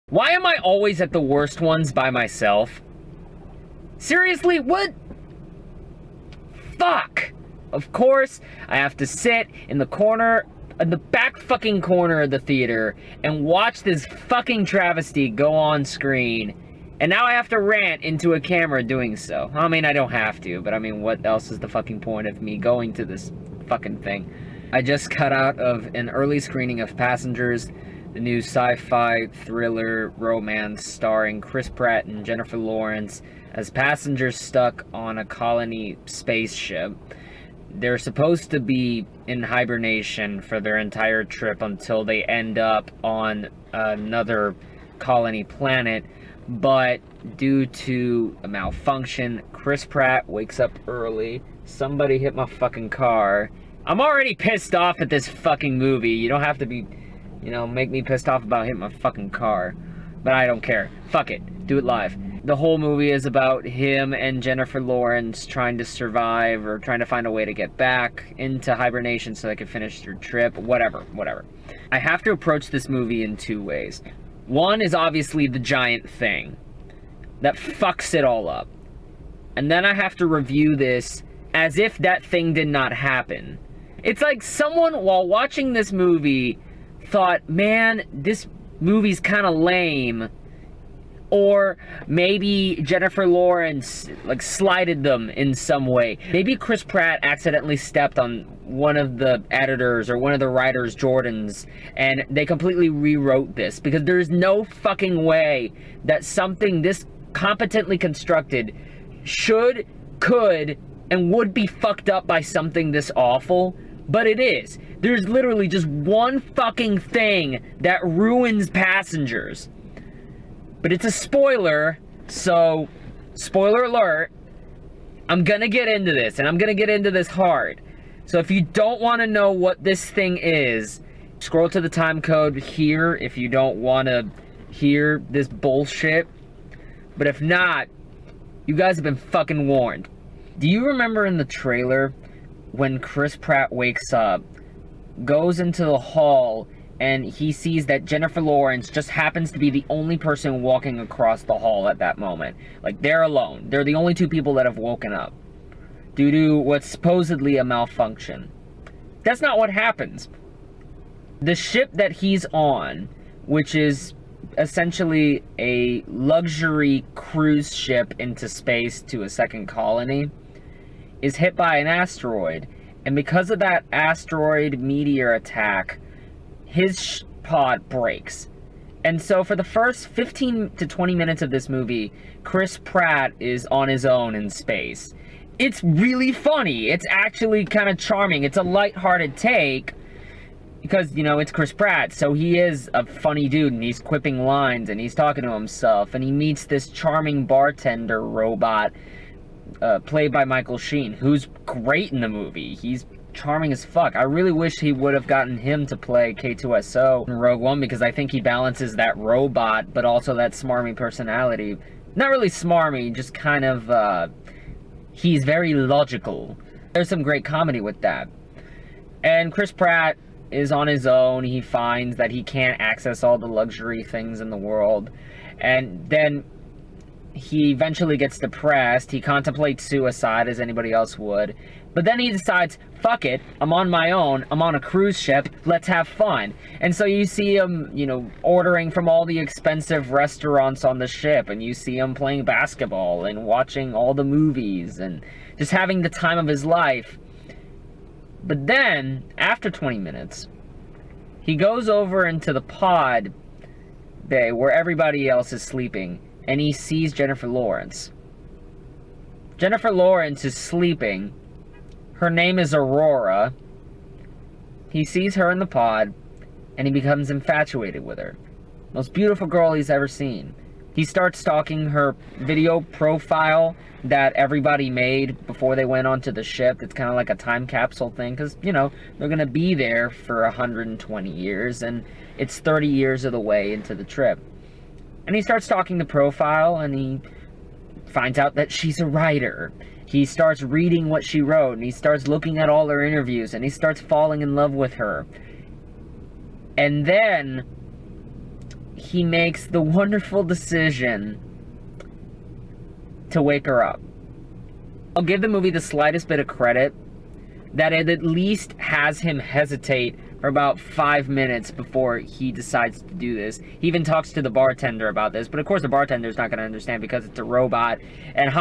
Why am I always at the worst ones by myself? Seriously, what? Fuck! Of course, I have to sit in the back fucking corner of the theater and watch this fucking travesty go on screen. And now I have to rant into a camera doing so. I mean, I don't have to, but I mean, what else is the fucking point of me going to this fucking thing? I just cut out of an early screening of Passengers, the new sci-fi thriller romance starring Chris Pratt and Jennifer Lawrence as passengers stuck on a colony spaceship. They're supposed to be in hibernation for their entire trip until they end up on another colony planet, but due to a malfunction, Chris Pratt wakes up early. Somebody hit my fucking car. I'm already pissed off at this fucking movie. You don't have to be, make me pissed off about hitting my fucking car. But I don't care. Fuck it. Do it live. The whole movie is about him and Jennifer Lawrence trying to survive or trying to find a way to get back into hibernation so they can finish their trip. Whatever. I have to approach this movie in two ways. One is obviously the giant thing that fucks it all up. And then I have to review this as if that thing did not happen. It's like someone, while watching this movie, thought, man, this movie's kind of lame. Or maybe Jennifer Lawrence, slighted them in some way. Maybe Chris Pratt accidentally stepped on one of the editors or one of the writers' Jordans, and they completely rewrote this. Because there's no fucking way that something this competently constructed should, could, and would be fucked up by something this awful. But it is. There's literally just one fucking thing that ruins Passengers. But it's a spoiler, so spoiler alert, I'm gonna get into this, and I'm gonna get into this hard. So if you don't want to know what this thing is, scroll to the time code here if you don't want to hear this bullshit. But if not, you guys have been fucking warned. Do you remember in the trailer when Chris Pratt wakes up, goes into the hall, and he sees that Jennifer Lawrence just happens to be the only person walking across the hall at that moment. They're alone. They're the only two people that have woken up due to what's supposedly a malfunction. That's not what happens. The ship that he's on, which is essentially a luxury cruise ship into space to a second colony, is hit by an asteroid. And because of that asteroid meteor attack, his pod breaks. And so for the first 15 to 20 minutes of this movie, Chris Pratt is on his own in space. It's really funny. It's actually kind of charming. It's a lighthearted take because, it's Chris Pratt. So he is a funny dude, and he's quipping lines, and he's talking to himself, and he meets this charming bartender robot played by Michael Sheen, who's great in the movie. He's charming as fuck. I really wish he would have gotten him to play K2SO in Rogue One, because I think he balances that robot but also that smarmy personality. Not really smarmy, just kind of he's very logical. There's some great comedy with that. And Chris Pratt is on his own. He finds that he can't access all the luxury things in the world, and then he eventually gets depressed. He contemplates suicide as anybody else would. But then he decides, fuck it, I'm on my own, I'm on a cruise ship, let's have fun. And so you see him, ordering from all the expensive restaurants on the ship, and you see him playing basketball and watching all the movies and just having the time of his life. But then, after 20 minutes, he goes over into the pod bay where everybody else is sleeping, and he sees Jennifer Lawrence. Jennifer Lawrence is sleeping. Her name is Aurora. He sees her in the pod, and he becomes infatuated with her. Most beautiful girl he's ever seen. He starts stalking her video profile that everybody made before they went onto the ship. It's kind of like a time capsule thing, because, they're going to be there for 120 years, and it's 30 years of the way into the trip. And he starts stalking the profile, and he finds out that she's a writer. He starts reading what she wrote, and he starts looking at all her interviews, and he starts falling in love with her. And then he makes the wonderful decision to wake her up. I'll give the movie the slightest bit of credit that it at least has him hesitate for about 5 minutes before he decides to do this. He even talks to the bartender about this, but of course the bartender's not going to understand because it's a robot, and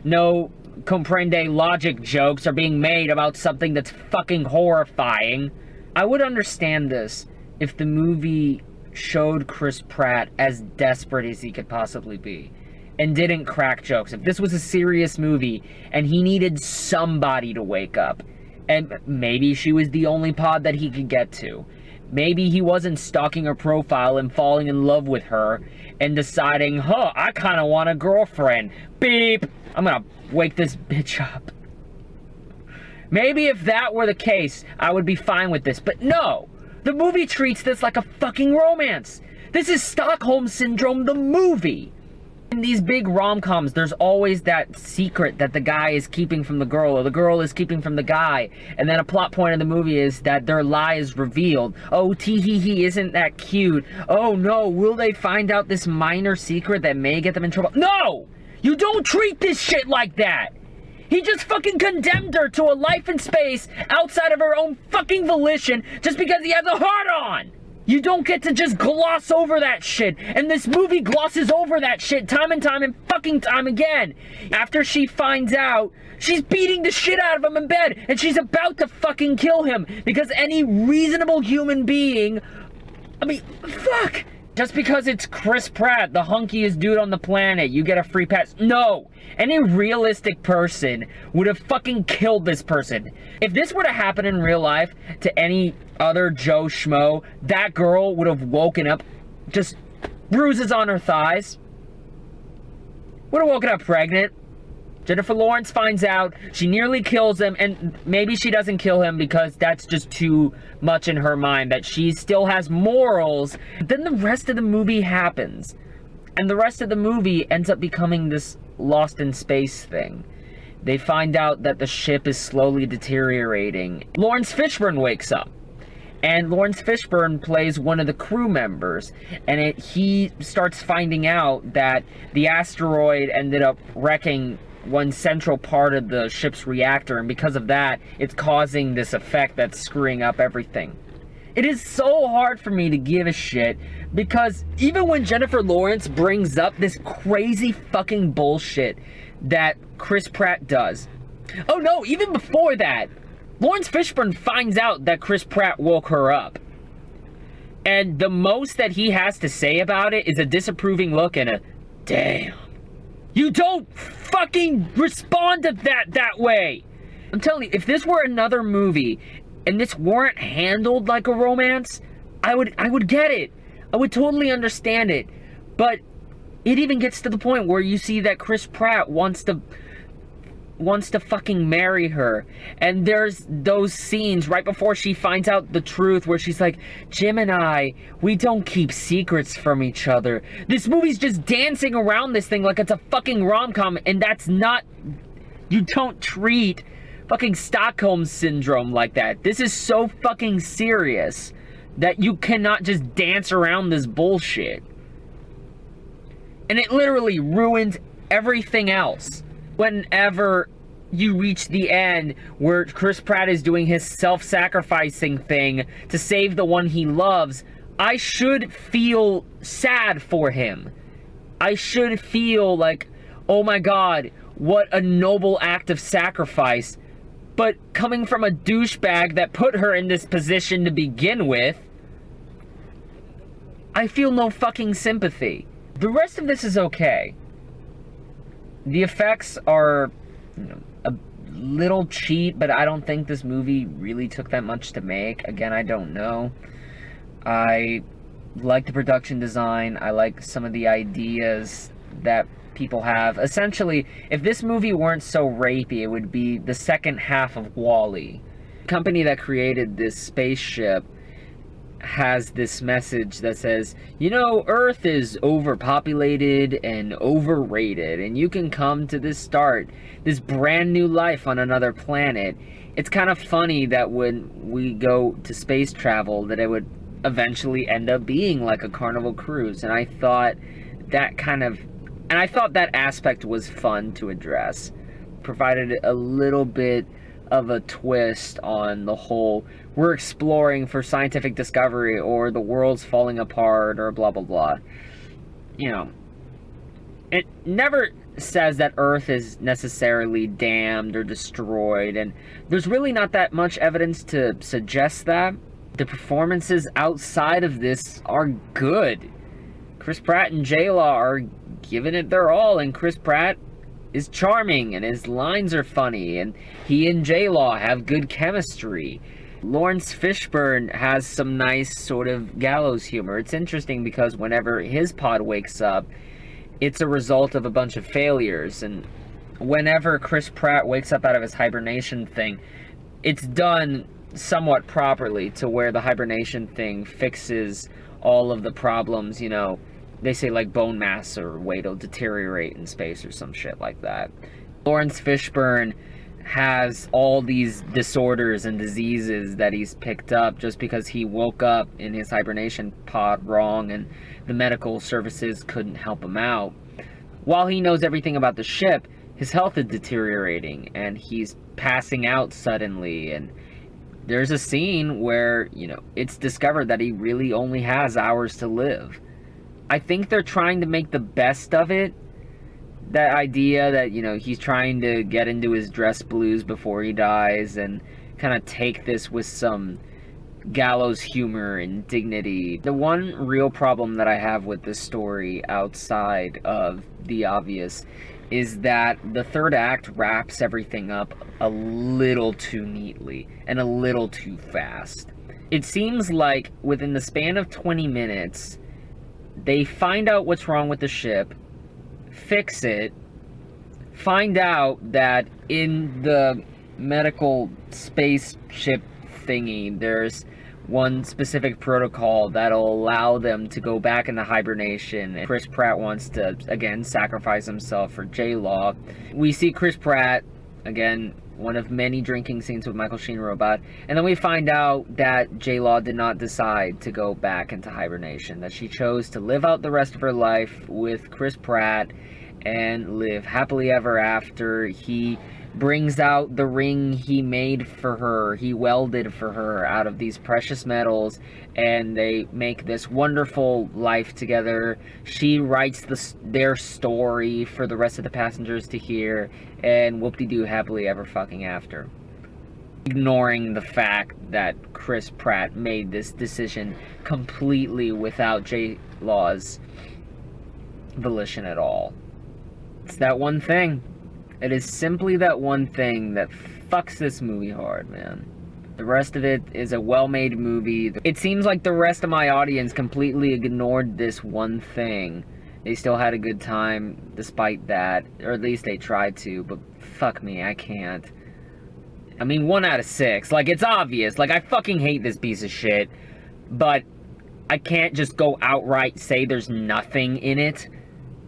no comprende logic jokes are being made about something that's fucking horrifying. I would understand this if the movie showed Chris Pratt as desperate as he could possibly be and didn't crack jokes. If this was a serious movie and he needed somebody to wake up, and maybe she was the only pod that he could get to. Maybe he wasn't stalking her profile and falling in love with her and deciding, I kind of want a girlfriend. Beep! I'm gonna wake this bitch up. Maybe if that were the case, I would be fine with this. But no! The movie treats this like a fucking romance. This is Stockholm Syndrome, the movie. In these big rom-coms, there's always that secret that the guy is keeping from the girl, or the girl is keeping from the guy, and then a plot point of the movie is that their lie is revealed. Oh, tee-hee-hee, isn't that cute? Oh no, will they find out this minor secret that may get them in trouble? No! You don't treat this shit like that! He just fucking condemned her to a life in space outside of her own fucking volition just because he has a heart-on! You don't get to just gloss over that shit, and this movie glosses over that shit time and fucking time again. After she finds out, she's beating the shit out of him in bed, and she's about to fucking kill him, because any reasonable human being, fuck! Just because it's Chris Pratt, the hunkiest dude on the planet, you get a free pass. No! Any realistic person would have fucking killed this person. If this were to happen in real life to any other Joe Schmo, that girl would have woken up, just bruises on her thighs. Would have woken up pregnant. Jennifer Lawrence finds out, she nearly kills him, and maybe she doesn't kill him because that's just too much in her mind, that she still has morals. Then the rest of the movie happens, and the rest of the movie ends up becoming this Lost in Space thing. They find out that the ship is slowly deteriorating. Lawrence Fishburne wakes up, and Lawrence Fishburne plays one of the crew members, and he starts finding out that the asteroid ended up wrecking one central part of the ship's reactor, and because of that, it's causing this effect that's screwing up everything. It is so hard for me to give a shit, because even when Jennifer Lawrence brings up this crazy fucking bullshit that Chris Pratt does. Oh no, even before that, Lawrence Fishburne finds out that Chris Pratt woke her up. And the most that he has to say about it is a disapproving look and a, damn. You don't fucking respond to that way. I'm telling you, if this were another movie and this weren't handled like a romance, I would get it. I would totally understand it. But it even gets to the point where you see that Chris Pratt wants to fucking marry her, and there's those scenes right before she finds out the truth where she's like, Jim and I, we don't keep secrets from each other. This movie's just dancing around this thing like it's a fucking rom-com, and that's not, you don't treat fucking Stockholm Syndrome like that. This is so fucking serious that you cannot just dance around this bullshit. And it literally ruins everything else. Whenever you reach the end where Chris Pratt is doing his self-sacrificing thing to save the one he loves, I should feel sad for him. I should feel like, oh my god, what a noble act of sacrifice. But coming from a douchebag that put her in this position to begin with, I feel no fucking sympathy. The rest of this is okay. The effects are, a little cheap, but I don't think this movie really took that much to make. Again, I don't know. I like the production design. I like some of the ideas that people have. Essentially, if this movie weren't so rapey, it would be the second half of WALL-E. The company that created this spaceship has this message that says, you know, Earth is overpopulated and overrated, and you can come to this brand new life on another planet. It's kind of funny that when we go to space travel, that it would eventually end up being like a Carnival cruise. And I thought that aspect was fun to address. Provided a little bit of a twist on the whole, we're exploring for scientific discovery, or the world's falling apart, or blah blah blah. You know, it never says that Earth is necessarily damned or destroyed, and there's really not that much evidence to suggest that. The performances outside of this are good. Chris Pratt and J-Law are giving it their all, and Chris Pratt is charming, and his lines are funny, and he and J-Law have good chemistry. Lawrence Fishburne has some nice sort of gallows humor. It's interesting because whenever his pod wakes up, it's a result of a bunch of failures, and whenever Chris Pratt wakes up out of his hibernation thing, it's done somewhat properly to where the hibernation thing fixes all of the problems. You know, they say like bone mass or weight will deteriorate in space or some shit like that. Lawrence Fishburne has all these disorders and diseases that he's picked up just because he woke up in his hibernation pod wrong and the medical services couldn't help him out. While he knows everything about the ship, his health is deteriorating and he's passing out suddenly, and there's a scene where, you know, it's discovered that he really only has hours to live. I think they're trying to make the best of it. That idea that, you know, he's trying to get into his dress blues before he dies and kind of take this with some gallows humor and dignity. The one real problem that I have with this story, outside of the obvious, is that the third act wraps everything up a little too neatly and a little too fast. It seems like within the span of 20 minutes, they find out what's wrong with the ship, fix it, find out that in the medical spaceship thingy, there's one specific protocol that'll allow them to go back into hibernation. And Chris Pratt wants to, again, sacrifice himself for J-Law. We see Chris Pratt, again, one of many drinking scenes with Michael Sheen Robot, and then we find out that J-Law did not decide to go back into hibernation, that she chose to live out the rest of her life with Chris Pratt and live happily ever after. He brings out the ring he made for her, he welded for her out of these precious metals, and they make this wonderful life together. She writes their story for the rest of the passengers to hear, and whoop-de-doo, happily ever fucking after. Ignoring the fact that Chris Pratt made this decision completely without J-Law's volition at all. It's that one thing. It is simply that one thing that fucks this movie hard, man. The rest of it is a well-made movie. It seems like the rest of my audience completely ignored this one thing. They still had a good time despite that, or at least they tried to, but fuck me, I can't. I mean, 1 out of 6. Like, it's obvious. Like, I fucking hate this piece of shit, but I can't just go outright say there's nothing in it.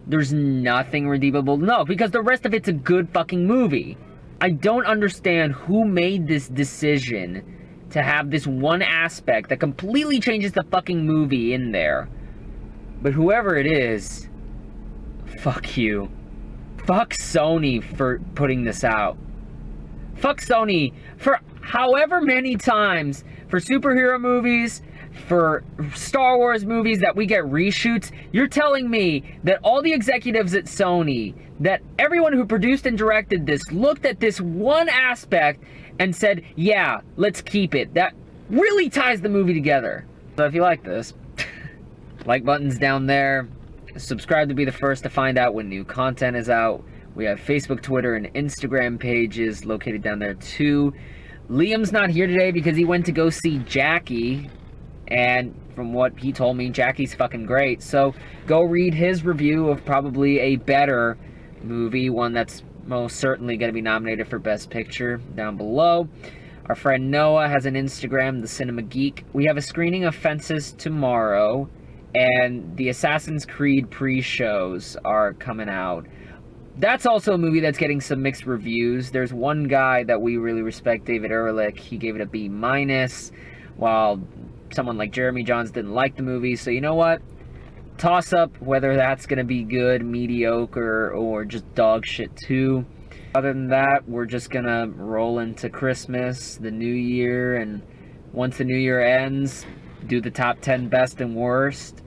There's nothing redeemable. No, because the rest of it's a good fucking movie. I don't understand who made this decision to have this one aspect that completely changes the fucking movie in there. But whoever it is, fuck you. Fuck Sony for putting this out. Fuck Sony for however many times, for superhero movies, for Star Wars movies that we get reshoots, you're telling me that all the executives at Sony, that everyone who produced and directed this, looked at this one aspect and said, yeah, let's keep it. That really ties the movie together. So if you like this, like button's down there, subscribe to be the first to find out when new content is out. We have Facebook, Twitter, and Instagram pages located down there too. Liam's not here today because he went to go see Jackie, and from what he told me, Jackie's fucking great. So go read his review of probably a better movie, one that's most certainly going to be nominated for Best Picture, down below. Our friend Noah has an Instagram, The Cinema Geek. We have a screening of Fences tomorrow, and the Assassin's Creed pre-shows are coming out. That's also a movie that's getting some mixed reviews. There's one guy that we really respect, David Ehrlich. He gave it a B-, while Someone like Jeremy Jahns didn't like the movie, so you know what? Toss up whether that's gonna be good, mediocre, or just dog shit too. Other than that, we're just gonna roll into Christmas, the new year, and once the new year ends, do the top 10 best and worst.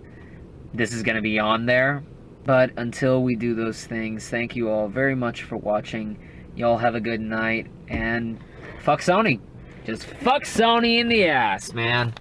This is gonna be on there. But until we do those things, thank you all very much for watching. Y'all have a good night, and fuck Sony. Just fuck Sony in the ass, man.